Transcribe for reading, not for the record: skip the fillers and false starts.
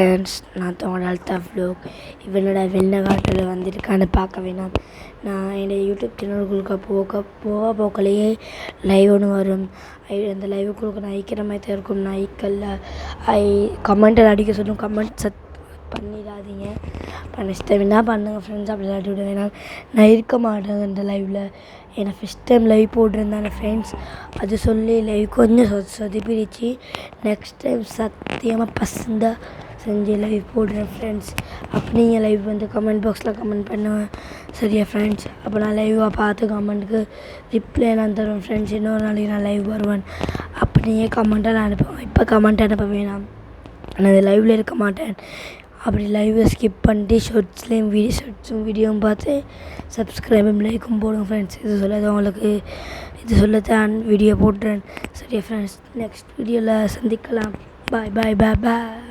Friends, நான் உங்களோட Altaf vlog. இவனோட வெளிநாட்டில் வந்திருக்கான்னு பார்க்க வேணாம். நான் என்னுடைய யூடியூப் சேனலுக்குள்ள போகலையே லைவ் ஒன்று வரும். அந்த லைவுக்குள்ள நான் ஐக்கிற மாதிரி தான் இருக்கும். நான் ஐக்கல்ல கமெண்ட்டில் அடிக்க சொல்லும். கமெண்ட் பண்ணிடாதீங்க. நெக்ஸ்ட் டைம் என்ன பண்ணுங்கள் ஃப்ரெண்ட்ஸ், அப்படி இல்லாட்டி விட வேணாம். நான் இருக்க மாட்டேன் இந்த லைவில். ஏன்னா ஃபஸ்ட் டைம் லைவ் போட்டிருந்தேன் ஃப்ரெண்ட்ஸ். அது சொல்லி லைவ் கொஞ்சம் சொதப்பிடுச்சு. நெக்ஸ்ட் டைம் சத்தியமாக பசந்தாக செஞ்சு லைவ் போடுறேன் ஃப்ரெண்ட்ஸ். அப்போ நீங்கள் லைவ் வந்து கமெண்ட் பாக்ஸில் கமெண்ட் பண்ணுவேன், சரியா ஃப்ரெண்ட்ஸ்? அப்போ நான் லைவாக பார்த்து கமெண்ட்டுக்கு ரிப்ளை நான் தருவேன் ஃப்ரெண்ட்ஸ். இன்னொரு நாளைக்கு நான் லைவ் வருவேன். அப்போ நீங்கள் கமெண்ட்டை நான் அனுப்புவேன். இப்போ கமெண்ட் அனுப்ப வேணாம், நான் அது லைவில் இருக்க மாட்டேன். அப்படி லைவை ஸ்கிப் பண்ணிட்டு ஷார்ட்ஸும் வீடியோவும் பார்த்து சப்ஸ்கிரைபும் லைக்கும் போடுங்க ஃப்ரெண்ட்ஸ். இது சொல்லத்தான் வீடியோ போட்டுறேன், சரியா ஃப்ரெண்ட்ஸ்? நெக்ஸ்ட் வீடியோவில் சந்திக்கலாம். பாய் பாய் பாய் பாய்.